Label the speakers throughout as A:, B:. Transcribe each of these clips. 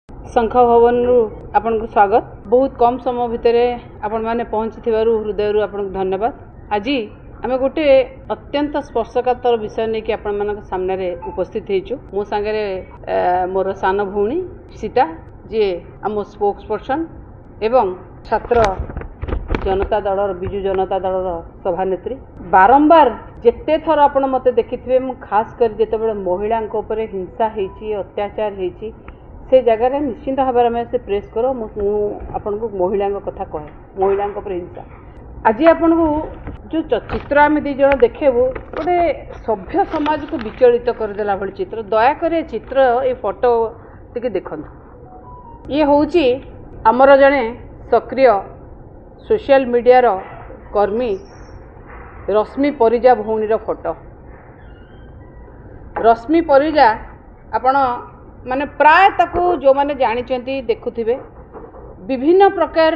A: शंख भवन आपन को स्वागत। बहुत कम समय भितर आपण माने पहुंची हृदय आपन धन्यवाद। आज आम गोटे अत्यंत स्पर्शकातर विषय नहीं कि आपण मान सामने उपस्थित होइछु। मो संगे मोर सान भौणी सीता जी आम स्पोक्स पर्सन एवं छात्र जनता दल विजु जनता दल सभानेत्री। बारंबार जिते थर आपण मते देखिथिबे मु खास कर जेतेबेले महिला हिंसा होइछि अत्याचार होइछि से जगह निश्चिंत भाव में से प्रेस करो आपन को महिला कथा कहे महिला हिंसा। आज आपन को जो चित्र आम दी जन देखेबू गोटे सभ्य समाज को विचलित करदेला भली चित्र। दयाकर चित्र ये फोटो टी देखु। ये हूँ आमर जड़े सक्रिय सोशल मीडिया रो कर्मी रश्मि परिजा भौणी फोटो। रश्मि परिजा आपण माने प्राय ताकू जो माने जानी देखुथिबे विभिन्न प्रकार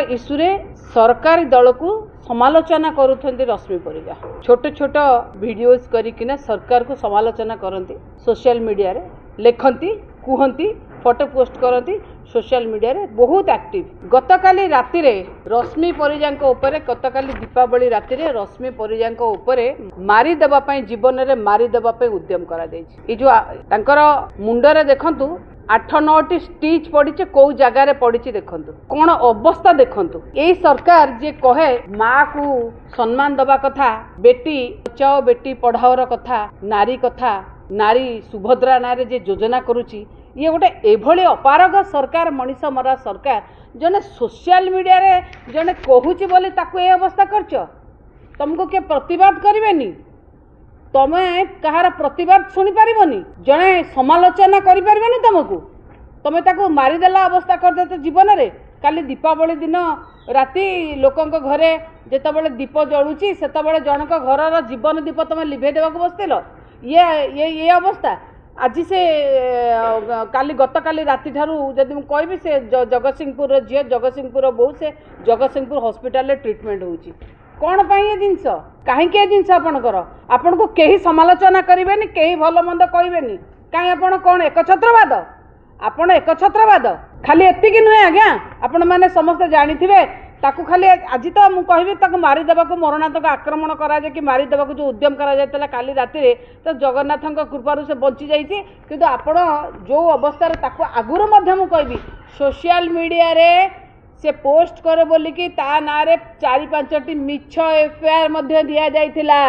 A: इश्यूरे सरकारी दल को समालोचना करुथंती। रश्मि परिजा छोट छोट वीडियोस करिकिना सरकार को समालोचना करती सोशल मीडिया रे लेखंती कहती फोटो पोस्ट करती सोशल मीडिया रे बहुत एक्टिव। गतकाली राति रे रश्मि परिजा गतकाली दीपावली राति रे रश्मि परिजा मारी देबा पई जीवन रे मारी देबा पई उद्यम करा दैछि। ए जो तांकर मुंड रे देखंतु 8-9टी स्टिच पड़ी कौ जगार पड़ी देखंतु कौन अवस्था देखंतु। यही सरकार जे कहे माँ को सम्मान दबा कथा बेटी बचाओ बेटी पढ़ाओ कथा नारी सुभद्रा नारे जे योजना करुची ये गोटे एभली अपारग सरकार मनीष मरा सरकार जने सोशल मीडिया रे जने कहूची बोली ताकू ए अवस्था करछ। तुमको के प्रतिवाद करिवेनी तमें कहार प्रतिवाद शुणी पारिबनी जने समालोचना करि पारिबनी तुमको तमें ताकू मारिदेला अवस्था कर देते जीवन रे। काली दीपावली दिन राति लोकंक घरे जेतेबेले दीप जळुची सेतेबेले जनक घरर जीवन दीप तमें लिभे देबाक बसतिलो। ये अवस्था आज से काली गतकाली राति ठारू जदि मैं कहबी से जगतसिंहपुर झील जगतसिंहपुर बहु से जगतसिंहपुर हॉस्पिटल ट्रीटमेंट होउची कौन पाई ये जिनस कहीं जिनस आपणकर आपन को केही समालोचना करेनि केही भल मंद कहबेनि कहीं आपण कौन एकछत्रवाद आपण एकछत्रवाद खाली एतिकी नुहे आज्ञा आपण माने समस्त जानिथिबे ताकू खाली आज तो मुझे कहबी ताकू मारी देबा को मरणात्मक आक्रमण करा जाए कि मारी देबा को जो उद्यम करा जायतला काली राति रे तो जगन्नाथक कृपारु से बंची जाइछि। किंतु आपण जो अवस्था रे ताकू आगुरु मध्य मु कहबी सोशल मीडिया रे से पोस्ट करे बोली कि ता ना रे 4-5टी मिछ एफआईआर मध्य दिया जाइथिला।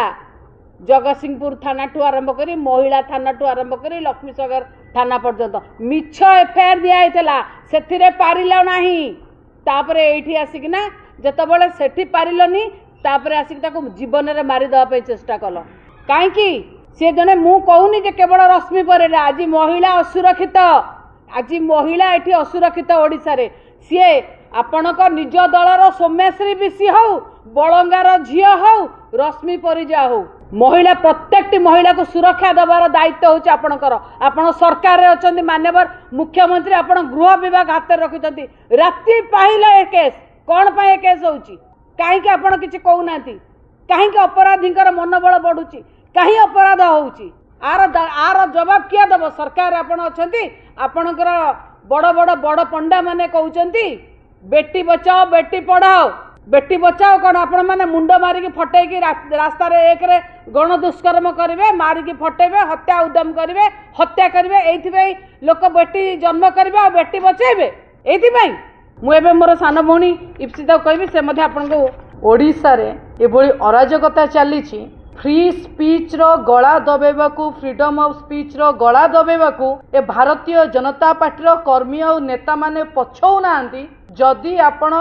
A: जगतसिंहपुर थाना ठू आरंभ करी महिला थाना ठू आरंभ करी लक्ष्मीसागर थाना पर्यंत मिछ एफआईआर दिया जाइथिला सेथिरे पारिला नाही। तापरे एठी आसिकिना जतबेले सेठी पारिलनी तापरे आसिक ताको जीवन रे मारी देबा पे चेष्टा कल काईकी से जने मु कहूनी जे केवल रश्मि परिजा आज महिला असुरक्षित आज महिला एठी असुरक्षित ओडिसा रे सी आपणक निज दलर सौम्यश्री बिसी हौ बलंगार झियो हौ रश्मि परिजा हौ महिला प्रत्येकटी महिला को सुरक्षा देवार दायित्व होची आपणकर। आपण सरकार रे अछंती मान्यवर मुख्यमंत्री आपण गृह विभाग हाथ में रखिछंती राति पाहिला ए केस कौन पाए केस होची काहे आपण किछि कहउनांती काहे अपराधींकर मनोबल बढ़ुची काहे अपराध होची आर जवाब किया दब सरकार आपण अछंती आपणकर बड़ पंडा माने कहउचंती बेटी बचाओ बेटी पढ़ाओ बेटी बचाओ कौन आपण माने मुंड मारिकी फटेकी रास्ता रे एक रे गण दुष्कर्म करेंगे मारिकी फटेबे हत्या उद्यम करेंगे हत्या करेंगे एइथिबे लोक बेटी जन्म करेंगे और बेटी बचेबे एइथिबे मुझे मोर सान भौणी इप्सिता कहबी से मध्य आपन को ओडिसा रे एभली अराजकता चली फ्री स्पीच रो गला दबेबाकू फ्रीडम ऑफ स्पीच रो गला दबेबाकू ए भारतीय जनता पार्टी रो कर्मी और नेता माने पछौ नांती। जदि आपण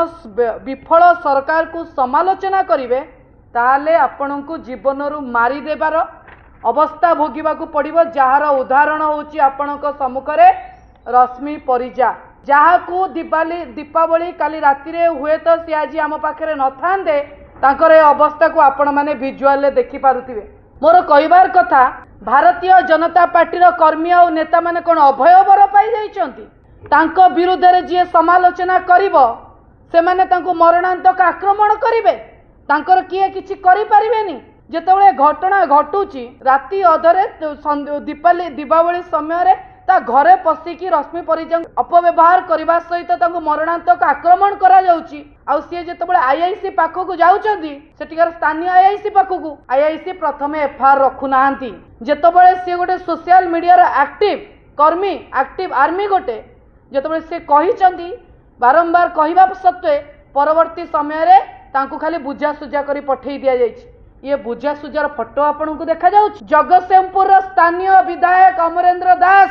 A: विफल सरकार को समालोचना करिवे ताले आपण को जीवन रु मारी देबार अवस्था भोगिबाकू पड़िबो जार उदाहरण होची आपणक सम्मुखरे रश्मि परिजा जहाकू दीपावली काली राति रे हुए तो सी आज आम पाखे न थांदे तांकर अवस्था को आपण माने विजुअल देखि पारुथिबे। मोर कहबार कथा भारतीय जनता पार्टी रो कर्मी और नेता माने कोन अभय बर पाई जाइछंती तांको विरुद्ध रे जे समालोचना करिवो से माने तांको मरणांतक आक्रमण करिवे तांकर किए किछि करि परिबेनी। जेतेबेले घटना घटुची राति अधरे दीपावली समय ता घरे पशिकी रश्मि परिजा अपव्यवहार करने सहित मरणांतक आक्रमण करा जाउची आउ सी जिते आईआईसी पाखक जाउछंती सेटिकार स्थानीय आईआईसी पाखक आईआईसी प्रथमे एफआईआर रखुना जितेबाला सी गोटे सोशल मीडिया एक्टिव कर्मी एक्टिव आर्मी गोटे जिते सी कहते बारंबार कहवा सत्वे परवर्ती समय तांकु खाली बुझासुझा कर पठे दि जाए ये बुझासुझार फोटो आपन को देखा जाउछ। जगतसिंहपुर स्थानीय विधायक अमरेंद्र दास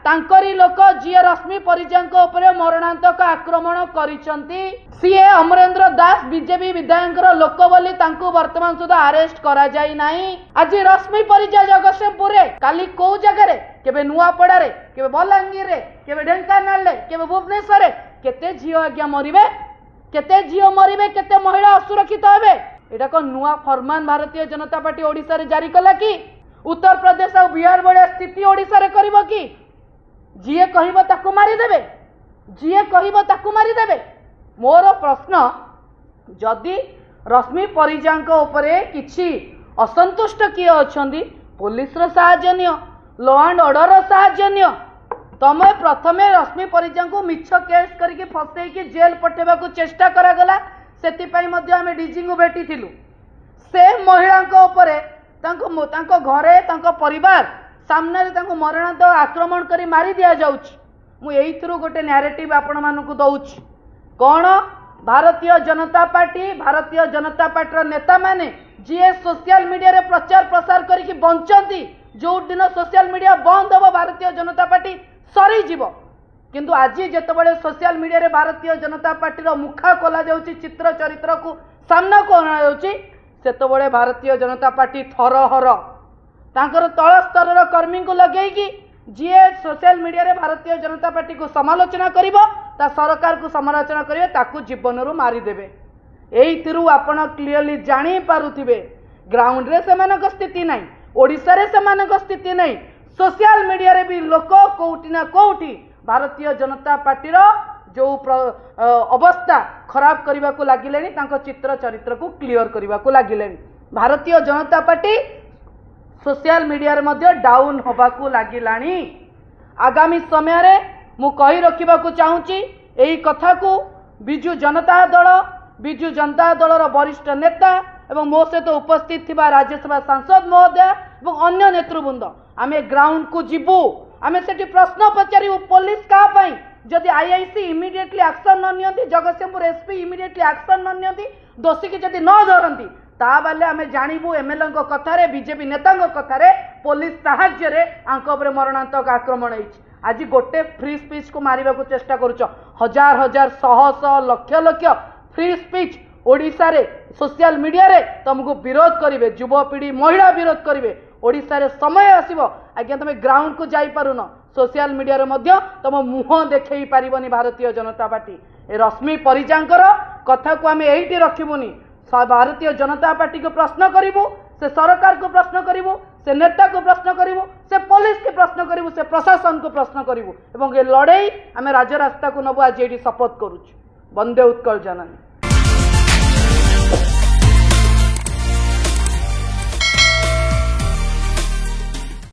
A: तांकरी लोक जी रश्मि परिजांक उपरे मरणांतक आक्रमण करिसंती सीए अमरेंद्र दास बीजेपी विधायक लोक बोली तांकु वर्तमान सुधा अरेस्ट करा जाई नाही। आज रश्मि परिजा जगतसिंहपुर रे काली को जगह रे केबे नुआपड़ा रे केबे बलांगीर रे केबे ढेंकानाल रे केबे भुवनेश्वर रे केते झियो आज्ञा मरिबे केते झियो मरिबे केते महिला असुरक्षित हेबे एटा को नुआ फरमान भारतीय जनता पार्टी ओडिसा रे जारी कला कि उत्तर प्रदेश और बिहार बड़े स्थिति ओडिसा रे करिवो कि जीए कहिबो ताकू मारी देबे जीए कहिबो ताकू मारी देबे। मोर प्रश्न जदि रश्मि परिजांक उपरे किछि असंतुष्ट किए अछंदी पुलिस रो सहाय्य नियो लॉ एंड ऑर्डर रो सहाय्य नियो तमे प्रथमे रश्मि परिजांक मिछ केस करके फसै कि जेल पठेबा को चेष्टा करा गला सेतिपाई मध्य आमे डीजी को भेटी थिलु से महिला तांको घरे तांको परिवार सामने तांको मरणांतक आक्रमण करी मारी दिया जाउछि। मु एइथरु गोटे नैरेटिव आपण मानकु दउछि कोन भारतीय जनता पार्टी नेता माने जी सोशल मीडिया रे प्रचार प्रसार करिकि बंचंती जो दिन सोशल मीडिया बंद हो भारतीय जनता पार्टी सरी जीव किंतु आज जितेबाला सोशल मीडिया रे भारतीय जनता पार्टी मुखा खोला जाउछि चित्र चरित्र को सामना को अना जाउछि सेतबळे भारतीय जनता पार्टी थरहर तांकर तळ स्तर कर्मी को लगेगी जी सोशल मीडिया रे भारतीय जनता पार्टी को समालोचना करिवो ता सरकार को समालोचना करिवे ताकू जीवन रो मारी देबे। एइथिरु आपण क्लियरली जानि पारुथिबे ग्राउंड रे सेमानक स्थिति नै ओडिसा रे सेमानक स्थिति नै सोशल मीडिया रे भी लोक कोउटी ना कोउटी भारतीय जनता पार्टी रो जो अवस्था खराब करने को लगिले चित्र चरित्र को क्लियर करने को लगिले Bharatiya Janata party social media रे मध्य डाउन होबा को लगिलानी। आगामी समय रे मु कहि रखिबा को चाहूची एही कथा को बिजु जनता दल रो वरिष्ठ नेता एवं मो सहित उपस्थित थिबा राज्यसभा सांसद महोदय एवं अन्य नेतृवृंद आमे ग्राउंड को जीवु आमे सेठी प्रश्न पचारिबु पुलिस का पई जदि आईआईसी इमिडिएटली एक्शन न नियंती जगतसिंहपुर एसपी इमिडिएटली एक्शन न नियंती दोषी की जदि न धरंती ता बाले आमे जानिबु एमएलए को कथारे बीजेपी नेता को कथारे पुलिस साहाय्य रे आंक उपरे मरणांतक आक्रमण होईछि। आज गोटे फ्री स्पीच को मारिबा को चेष्टा करूछ हजार हजार शह लक्ष लक्ष फ्री स्पीच ओडिसा रे सोशल मीडिया रे तुमको विरोध करिवे युवपीढ़ी महिला विरोध करिवे ओडिसा रे समय आसीबो आज्ञा तुम ग्राउंड को जाई पारुन सोशल मीडिया रे मध्य तुम मुह देखई पारिबनी भारतीय जनता पार्टी ए रश्मि परिजांकर कथा को आमे एइटी रखिबुनी भारतीय जनता पार्टी को प्रश्न करिवु से सरकार को प्रश्न करिवु से नेता को प्रश्न करिवु से पुलिस के प्रश्न करिवु से प्रशासन को प्रश्न करिवु एवं ए लड़ाई आमे राज्य रास्ता को नबु आज एइटी शपथ करूछु। वंदे उत्कल जननी।